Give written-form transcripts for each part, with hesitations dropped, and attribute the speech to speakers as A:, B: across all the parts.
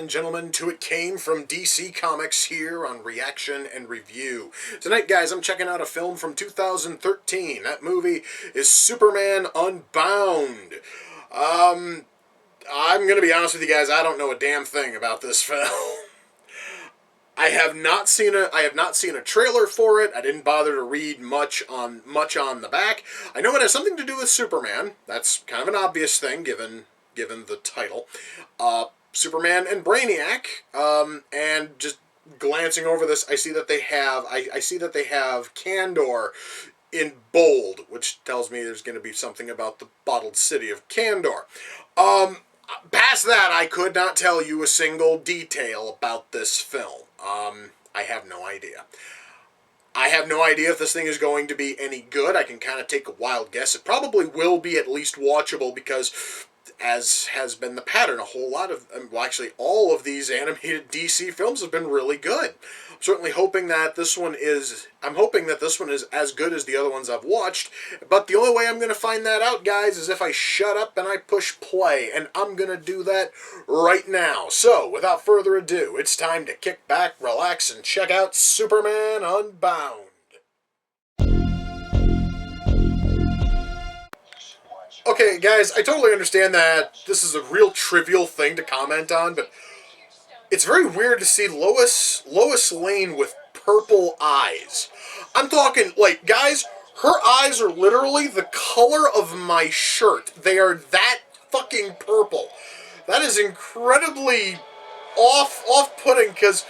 A: and gentlemen, to It Came from DC Comics here on Reaction and Review. Tonight, guys, I'm checking out a film from 2013. That movie is Superman Unbound. I'm gonna be honest with you guys, I don't know a damn thing about this film. I have not seen a trailer for it. I didn't bother to read much on the back. I know it has something to do with Superman. That's kind of an obvious thing given the title. Superman and Brainiac, and just glancing over this, I see that they have Kandor in bold, which tells me there's going to be something about the bottled city of Kandor. Past that, I could not tell you a single detail about this film. I have no idea. I have no idea if this thing is going to be any good. I can kind of take a wild guess. It probably will be at least watchable because, as has been the pattern, a whole lot of, well, actually all of these animated DC films have been really good. I'm certainly hoping that this one is, as good as the other ones I've watched, but the only way I'm going to find that out, guys, is if I shut up and I push play, and I'm going to do that right now. So, without further ado, it's time to kick back, relax, and check out Superman Unbound. Okay, guys, I totally understand that this is a real trivial thing to comment on, but it's very weird to see Lois Lane with purple eyes. I'm talking, like, guys, her eyes are literally the color of my shirt. They are that fucking purple. That is incredibly off-putting, because,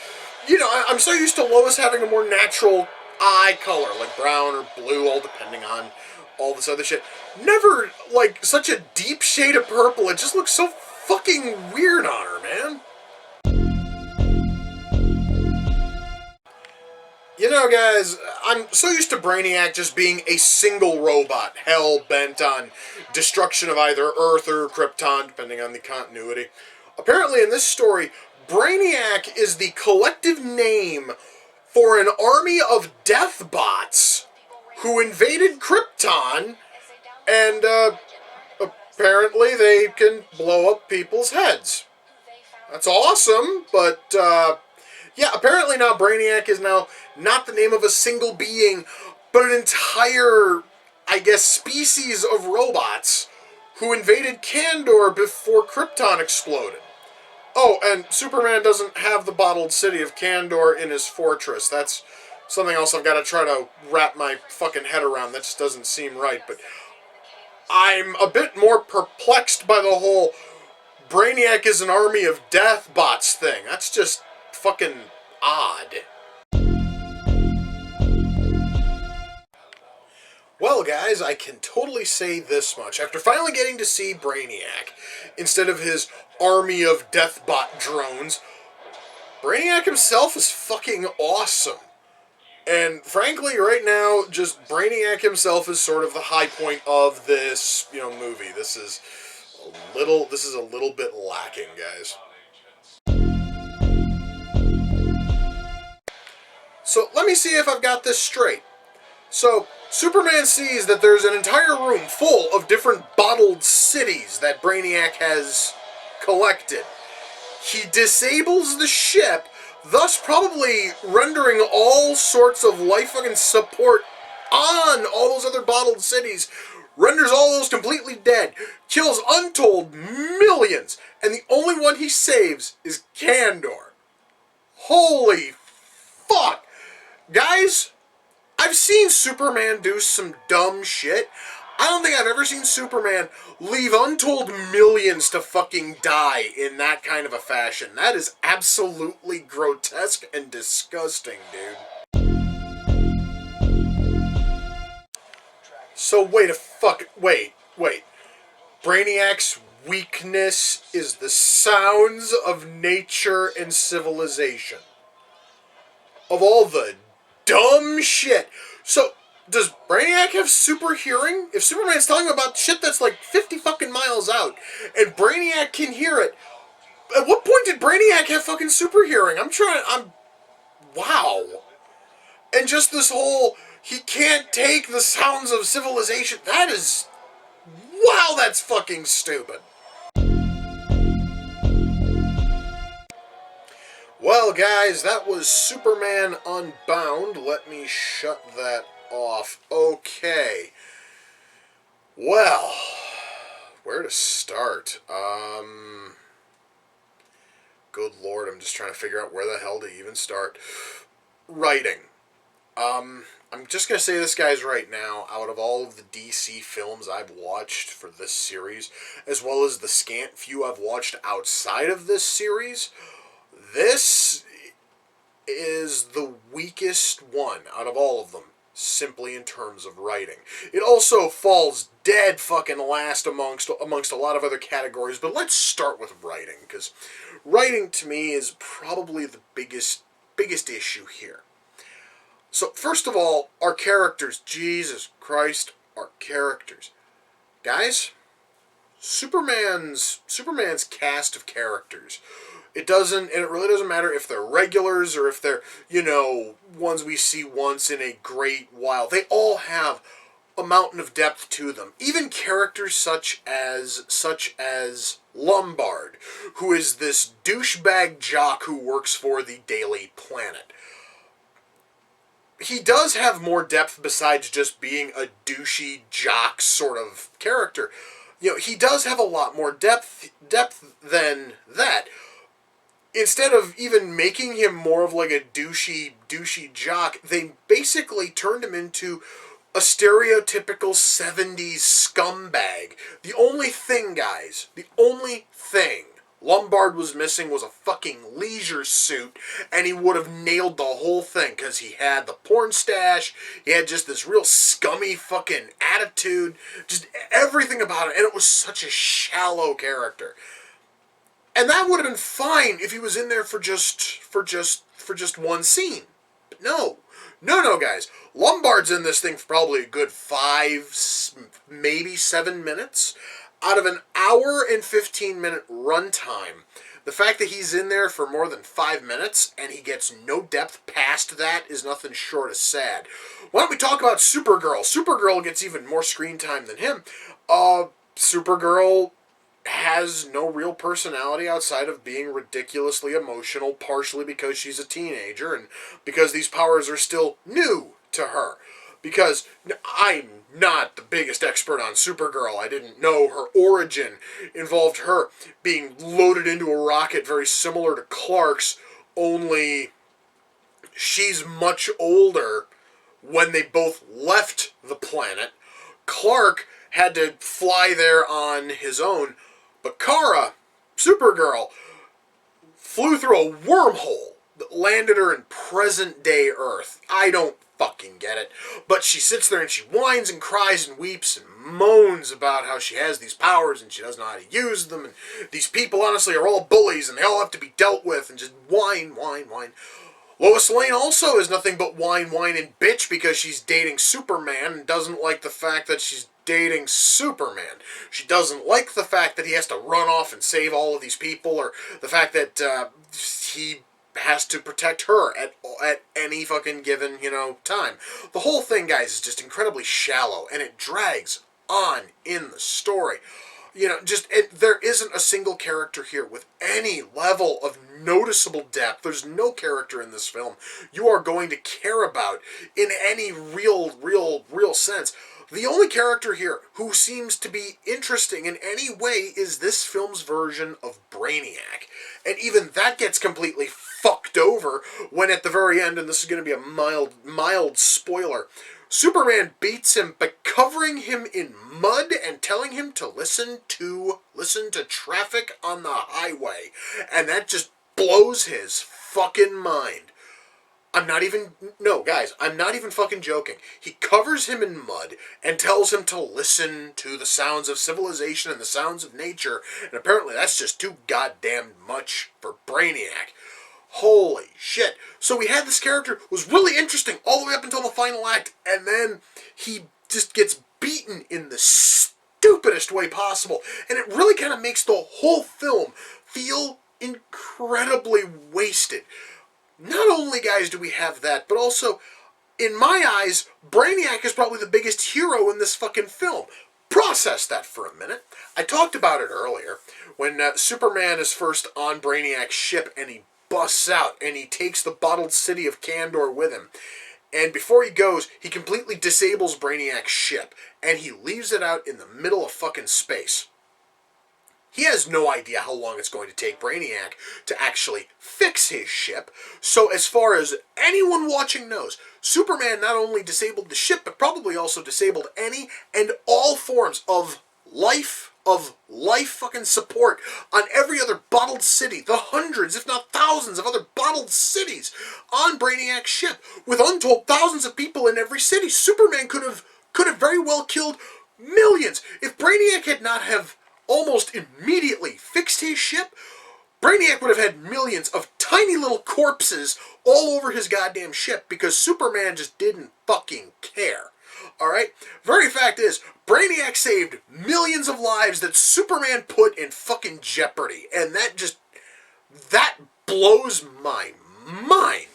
A: you know, I'm so used to Lois having a more natural eye color, like brown or blue, all depending on all this other shit. Never, like, such a deep shade of purple. It just looks so fucking weird on her, man. You know, guys, I'm so used to Brainiac just being a single robot, hell-bent on destruction of either Earth or Krypton, depending on the continuity. Apparently, in this story, Brainiac is the collective name for an army of death bots who invaded Krypton, and apparently they can blow up people's heads. That's awesome, but yeah, apparently now Brainiac is now not the name of a single being, but an entire, I guess, species of robots who invaded Kandor before Krypton exploded. Oh, and Superman doesn't have the bottled city of Kandor in his fortress. That's something else I've got to try to wrap my fucking head around. That just doesn't seem right, but I'm a bit more perplexed by the whole Brainiac is an army of death bots thing. That's just fucking odd. Well, guys, I can totally say this much. After finally getting to see Brainiac, instead of his army of deathbot drones, Brainiac himself is fucking awesome. And frankly, right now, just Brainiac himself is sort of the high point of this, you know, movie. This is a little bit lacking, guys. So let me see if I've got this straight. So Superman sees that there's an entire room full of different bottled cities that Brainiac has collected. He disables the ship, thus probably rendering all sorts of life fucking support on all those other bottled cities, renders all those completely dead, kills untold millions, and the only one he saves is Kandor. Holy fuck! Guys, I've seen Superman do some dumb shit. I don't think I've ever seen Superman leave untold millions to fucking die in that kind of a fashion. That is absolutely grotesque and disgusting, dude. So wait. Brainiac's weakness is the sounds of nature and civilization. Of all the dumb shit. So, does Brainiac have super hearing? If Superman's telling him about shit that's like 50 fucking miles out, and Brainiac can hear it, at what point did Brainiac have fucking super hearing? Wow. And just this whole, he can't take the sounds of civilization, wow, that's fucking stupid. Well, guys, that was Superman Unbound. Let me shut that off. Okay. Well, where to start? Good Lord, I'm just trying to figure out where the hell to even start. Writing. I'm just going to say this, guys, right now. Out of all of the DC films I've watched for this series, as well as the scant few I've watched outside of this series, this is the weakest one out of all of them, simply in terms of writing. It also falls dead fucking last amongst a lot of other categories, but let's start with writing, because writing to me is probably the biggest issue here. So, first of all, our characters. Jesus Christ, our characters. Guys, Superman's cast of characters. It really doesn't matter if they're regulars or if they're, ones we see once in a great while. They all have a mountain of depth to them. Even characters such as Lombard, who is this douchebag jock who works for the Daily Planet. He does have more depth besides just being a douchey jock sort of character. He does have a lot more depth than that. Instead of even making him more of like a douchey jock, they basically turned him into a stereotypical 70s scumbag. The only thing, guys, Lombard was missing was a fucking leisure suit, and he would have nailed the whole thing, because he had the porn stash, he had just this real scummy fucking attitude, just everything about it, and it was such a shallow character. And that would have been fine if he was in there for just one scene. But no, guys. Lombard's in this thing for probably a good 5, maybe 7 minutes. Out of an hour and 15-minute runtime, the fact that he's in there for more than 5 minutes and he gets no depth past that is nothing short of sad. Why don't we talk about Supergirl? Supergirl gets even more screen time than him. Supergirl has no real personality outside of being ridiculously emotional, partially because she's a teenager and because these powers are still new to her. Because I'm not the biggest expert on Supergirl. I didn't know her origin involved her being loaded into a rocket very similar to Clark's, only she's much older when they both left the planet. Clark had to fly there on his own, but Kara, Supergirl, flew through a wormhole that landed her in present-day Earth. I don't fucking get it. But she sits there and she whines and cries and weeps and moans about how she has these powers and she doesn't know how to use them, and these people honestly are all bullies and they all have to be dealt with, and just whine. Lois Lane also is nothing but whine, and bitch because she's dating Superman and doesn't like the fact that she's dating Superman. She doesn't like the fact that he has to run off and save all of these people, or the fact that he has to protect her at any fucking given, time. The whole thing, guys, is just incredibly shallow, and it drags on in the story. There isn't a single character here with any level of noticeable depth. There's no character in this film you are going to care about in any real sense. The only character here who seems to be interesting in any way is this film's version of Brainiac. And even that gets completely fucked over when at the very end, and this is going to be a mild spoiler, Superman beats him by covering him in mud and telling him to listen to traffic on the highway. And that just blows his fucking mind. I'm not even fucking joking. He covers him in mud and tells him to listen to the sounds of civilization and the sounds of nature, and apparently that's just too goddamn much for Brainiac. Holy shit. So we had this character who was really interesting all the way up until the final act, and then he just gets beaten in the stupidest way possible, and it really kind of makes the whole film feel incredibly wasted. Not only, guys, do we have that, but also, in my eyes, Brainiac is probably the biggest hero in this fucking film. Process that for a minute. I talked about it earlier, when Superman is first on Brainiac's ship and he busts out, and he takes the bottled city of Kandor with him. And before he goes, he completely disables Brainiac's ship, and he leaves it out in the middle of fucking space. He has no idea how long it's going to take Brainiac to actually fix his ship. So as far as anyone watching knows, Superman not only disabled the ship, but probably also disabled any and all forms of life fucking support on every other bottled city, the hundreds, if not thousands of other bottled cities on Brainiac's ship, with untold thousands of people in every city. Superman could have very well killed millions. If Brainiac had not have almost immediately fixed his ship, Brainiac would have had millions of tiny little corpses all over his goddamn ship because Superman just didn't fucking care. Alright? Very fact is, Brainiac saved millions of lives that Superman put in fucking jeopardy. And that blows my mind.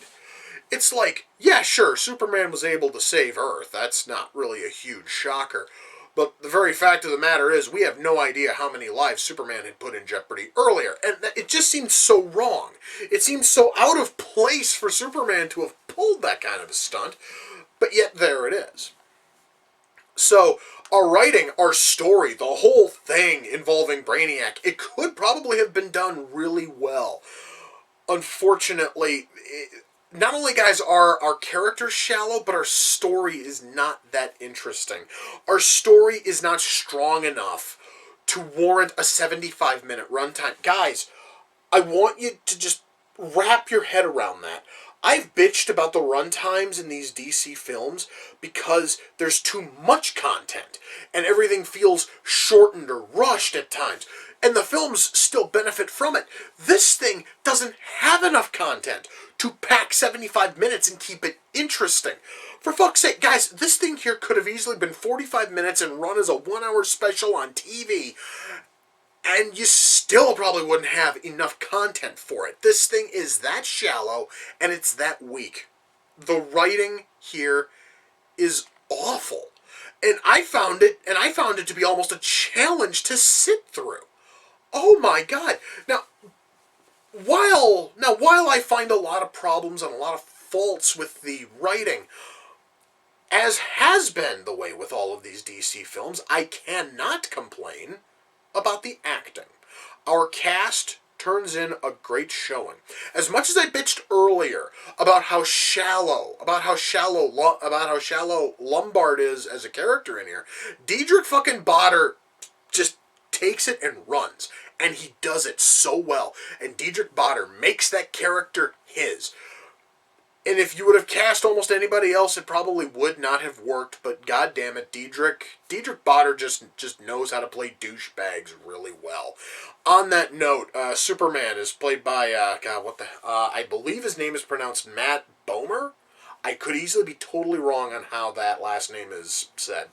A: It's like, yeah, sure, Superman was able to save Earth. That's not really a huge shocker. But the very fact of the matter is, we have no idea how many lives Superman had put in jeopardy earlier. And it just seems so wrong. It seems so out of place for Superman to have pulled that kind of a stunt. But yet, there it is. So, our writing, our story, the whole thing involving Brainiac, it could probably have been done really well. Unfortunately, not only, guys, are our characters shallow, but our story is not that interesting. Our story is not strong enough to warrant a 75-minute runtime. Guys, I want you to just wrap your head around that. I've bitched about the runtimes in these DC films because there's too much content, and everything feels shortened or rushed at times. And the films still benefit from it. This thing doesn't have enough content to pack 75 minutes and keep it interesting. For fuck's sake, guys, this thing here could have easily been 45 minutes and run as a 1-hour special on TV, and you still probably wouldn't have enough content for it. This thing is that shallow, and it's that weak. The writing here is awful. And I found it to be almost a challenge to sit through. Oh my god. Now, while I find a lot of problems and a lot of faults with the writing, as has been the way with all of these DC films, I cannot complain about the acting. Our cast turns in a great showing. As much as I bitched earlier about how shallow Lombard is as a character in here, Diedrich fucking Bader just takes it and runs. And he does it so well. And Diedrich Bader makes that character his. And if you would have cast almost anybody else, it probably would not have worked. But goddamn it, Diedrich Bader just knows how to play douchebags really well. On that note, Superman is played by I believe his name is pronounced Matt Bomer. I could easily be totally wrong on how that last name is said.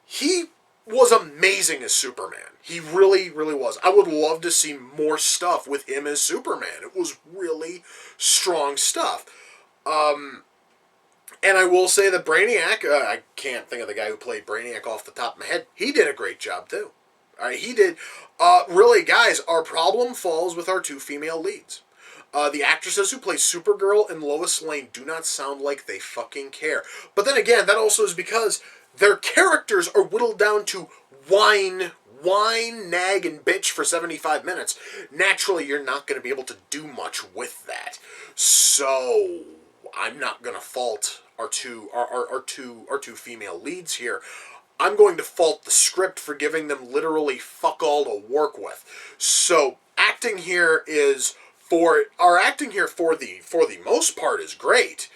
A: He was amazing as Superman. He really, really was. I would love to see more stuff with him as Superman. It was really strong stuff. And I will say that Brainiac, I can't think of the guy who played Brainiac off the top of my head. He did a great job, too. All right, he did. Really, guys, our problem falls with our two female leads. The actresses who play Supergirl and Lois Lane do not sound like they fucking care. But then again, that also is because their characters are whittled down to whine, nag, and bitch for 75 minutes. Naturally, you're not going to be able to do much with that. So, I'm not going to fault our two female leads here. I'm going to fault the script for giving them literally fuck all to work with. So, acting here for the most part is great.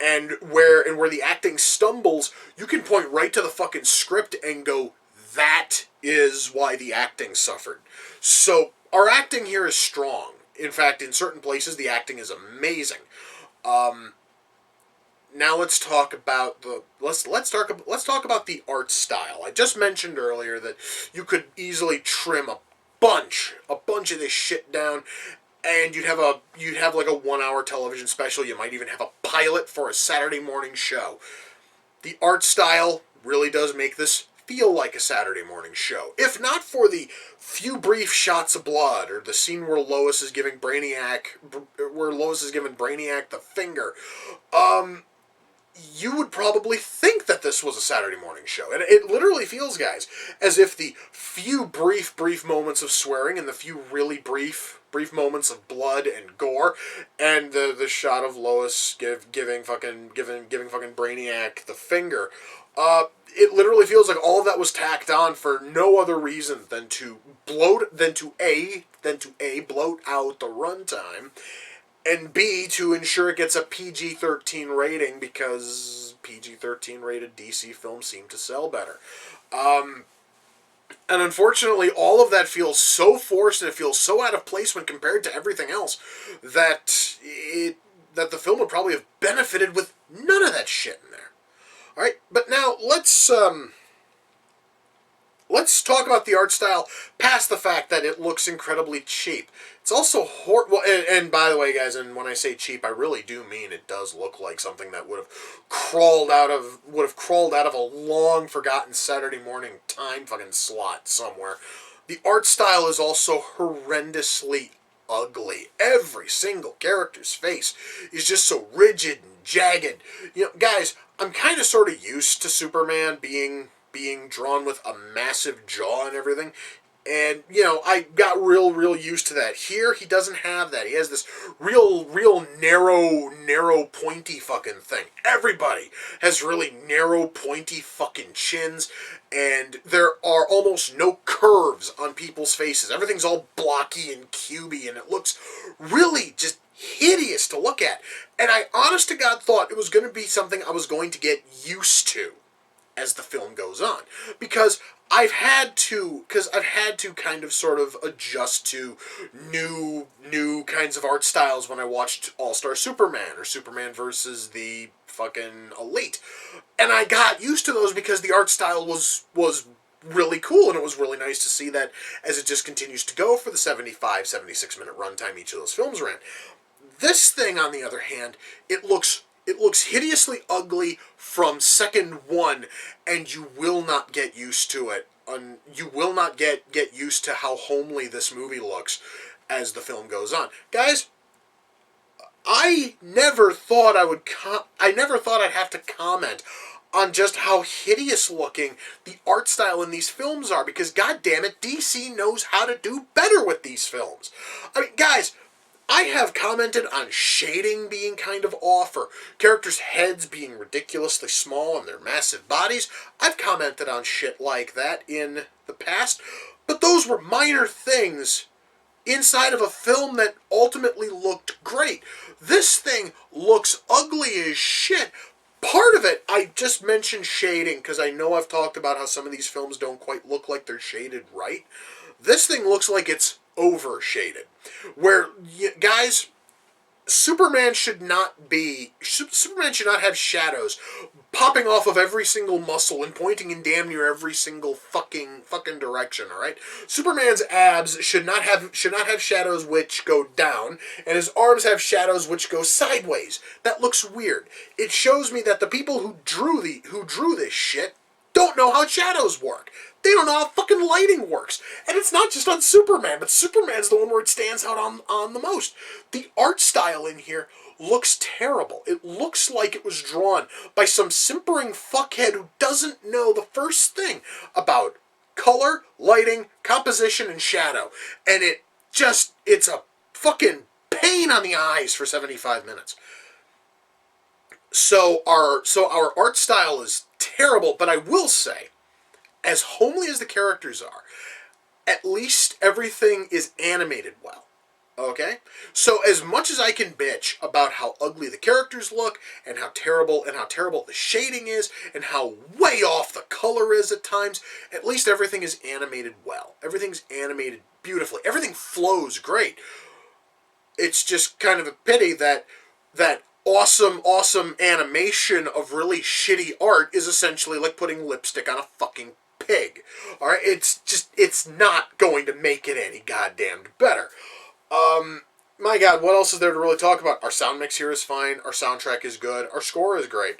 A: And where the acting stumbles, you can point right to the fucking script and go, that is why the acting suffered. So, our acting here is strong. In fact, in certain places, the acting is amazing. Now let's talk about the art style. I just mentioned earlier that you could easily trim a bunch of this shit down, and you'd have like a 1-hour television special. You might even have a pilot for a Saturday morning show. The art style really does make this feel like a Saturday morning show. If not for the few brief shots of blood, or the scene where Lois is giving Brainiac the finger, you would probably think that this was a Saturday morning show. And it literally feels, guys, as if the few brief brief moments of swearing and the few really brief moments of blood and gore, and the shot of Lois giving fucking Brainiac the finger, it literally feels like all of that was tacked on for no other reason than to bloat out the runtime, and B, to ensure it gets a PG-13 rating, because PG-13 rated DC films seem to sell better. And unfortunately, all of that feels so forced, and it feels so out of place when compared to everything else, that the film would probably have benefited with none of that shit in there. Alright, but now let's talk about the art style, past the fact that it looks incredibly cheap. It's also well, and by the way, guys, and when I say cheap, I really do mean it does look like something that would have crawled out of a long forgotten Saturday morning time fucking slot somewhere. The art style is also horrendously ugly. Every single character's face is just so rigid and jagged. You know, guys, I'm kind of sort of used to Superman being drawn with a massive jaw and everything. And, you know, I got real used to that. Here, he doesn't have that. He has this real narrow, pointy fucking thing. Everybody has really narrow, pointy fucking chins, and there are almost no curves on people's faces. Everything's all blocky and cubey, and it looks really just hideous to look at. And I, honest to God, thought it was going to be something I was going to get used to as the film goes on, because I've had to kind of sort of adjust to new kinds of art styles when I watched All-Star Superman or Superman versus the fucking Elite, and I got used to those because the art style was really cool, and it was really nice to see that as it just continues to go for the 76 minute runtime each of those films ran. This thing, on the other hand, it looks hideously ugly from second one, and you will not get used to it. You will not get used to how homely this movie looks as the film goes on. Guys, I never thought I'd have to comment on just how hideous looking the art style in these films are, because goddammit, DC knows how to do better with these films. I mean, guys, I have commented on shading being kind of off, or characters' heads being ridiculously small on their massive bodies. I've commented on shit like that in the past, but those were minor things inside of a film that ultimately looked great. This thing looks ugly as shit. Part of it, I just mentioned shading, because I know I've talked about how some of these films don't quite look like they're shaded right. This thing looks like it's over-shaded. Where, guys, Superman should not have shadows popping off of every single muscle and pointing in damn near every single fucking direction, alright? Superman's abs should not have shadows which go down, and his arms have shadows which go sideways. That looks weird. It shows me that the people who drew this shit don't know how shadows work. They don't know how fucking lighting works. And it's not just on Superman, but Superman's the one where it stands out on the most. The art style in here looks terrible. It looks like it was drawn by some simpering fuckhead who doesn't know the first thing about color, lighting, composition, and shadow. And it's a fucking pain on the eyes for 75 minutes. So our art style is terrible, but I will say, as homely as the characters are, at least everything is animated well. Okay? So as much as I can bitch about how ugly the characters look, and how terrible the shading is, and how way off the color is at times, at least everything is animated well. Everything's animated beautifully. Everything flows great. It's just kind of a pity that awesome animation of really shitty art is essentially like putting lipstick on a fucking pig. Alright, it's not going to make it any goddamn better. My God, what else is there to really talk about? Our sound mix here is fine, our soundtrack is good, our score is great.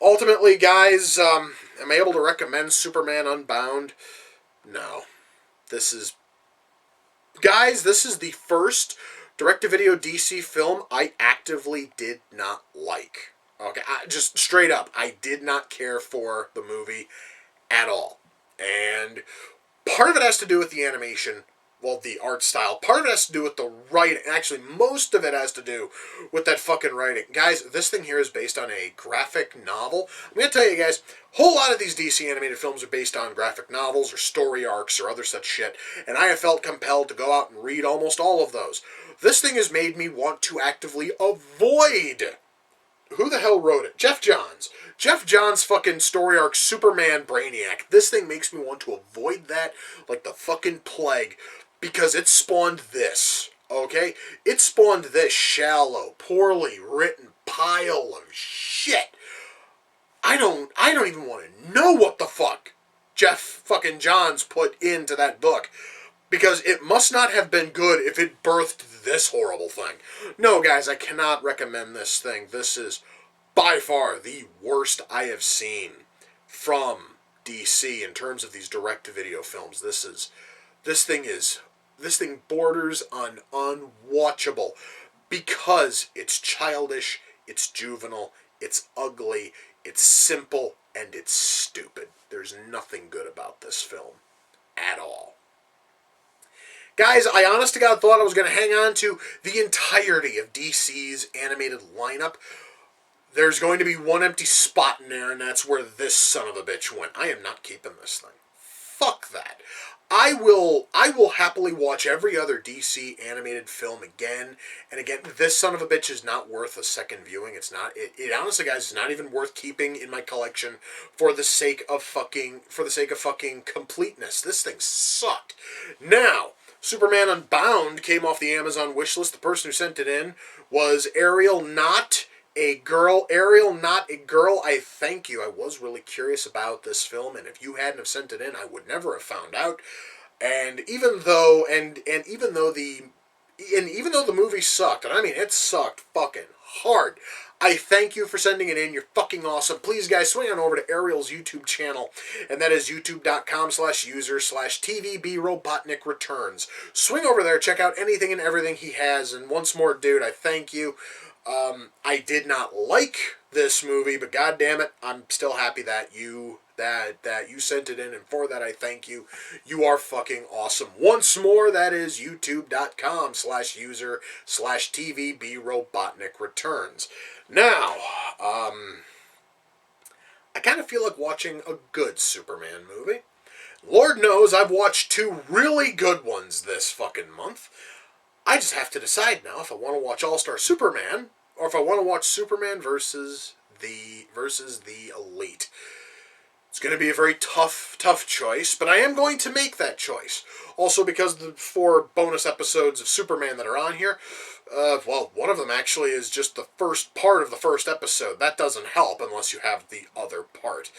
A: ultimately, guys, am I able to recommend Superman Unbound? No. This is... Guys, this is the first direct-to-video DC film I actively did not like. Okay, just straight up, I did not care for the movie at all. And part of it has to do with the animation, well, the art style. Part of it has to do with the writing. Actually, most of it has to do with that fucking writing. Guys, this thing here is based on a graphic novel. I'm going to tell you guys, a whole lot of these DC animated films are based on graphic novels or story arcs or other such shit, and I have felt compelled to go out and read almost all of those. This thing has made me want to actively avoid... Who the hell wrote it? Jeff Johns. Jeff Johns' fucking story arc, Superman Brainiac. This thing makes me want to avoid that like the fucking plague, because it spawned this, okay? It spawned this shallow, poorly written pile of shit. I don't even want to know what the fuck Jeff fucking Johns put into that book, because it must not have been good if it birthed this horrible thing. No, guys, I cannot recommend this thing. This is by far the worst I have seen from DC in terms of these direct-to-video films. This thing borders on unwatchable because it's childish, it's juvenile, it's ugly, it's simple, and it's stupid. There's nothing good about this film at all. Guys, I honest to God thought I was going to hang on to the entirety of DC's animated lineup. There's going to be one empty spot in there, and that's where this son of a bitch went. I am not keeping this thing. Fuck that. I will happily watch every other DC animated film again and again. This son of a bitch is not worth a second viewing. It's not. It honestly, guys, is not even worth keeping in my collection for the sake of fucking completeness. This thing sucked. Now, Superman Unbound came off the Amazon wishlist. The person who sent it in was Ariel, not a girl. Ariel, not a girl. I thank you. I was really curious about this film, and if you hadn't have sent it in, I would never have found out. And even though the movie sucked, and I mean it sucked fucking hard, I thank you for sending it in. You're fucking awesome. Please, guys, swing on over to Ariel's YouTube channel, and that is youtube.com/user/TVBRobotnik Returns. Swing over there, check out anything and everything he has, and once more, dude, I thank you. I did not like this movie, but goddammit, I'm still happy that you sent it in, and for that I thank you. You are fucking awesome. Once more, that is youtube.com/user/TVBRobotnik Returns. Now, I kind of feel like watching a good Superman movie. Lord knows I've watched two really good ones this fucking month. I just have to decide now if I want to watch All-Star Superman or if I want to watch Superman versus the Elite. It's going to be a very tough choice, but I am going to make that choice. Also, because the 4 bonus episodes of Superman that are on here, well, one of them actually is just the first part of the first episode. That doesn't help unless you have the other part.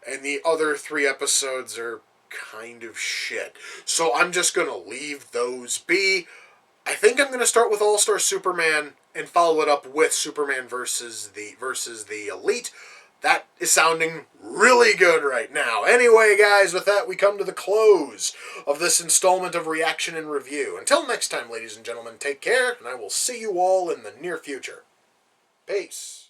A: And the other 3 episodes are kind of shit. So I'm just going to leave those be. I think I'm going to start with All-Star Superman and follow it up with Superman versus the Elite. That is sounding really good right now. Anyway, guys, with that, we come to the close of this installment of Reaction and Review. Until next time, ladies and gentlemen, take care, and I will see you all in the near future. Peace.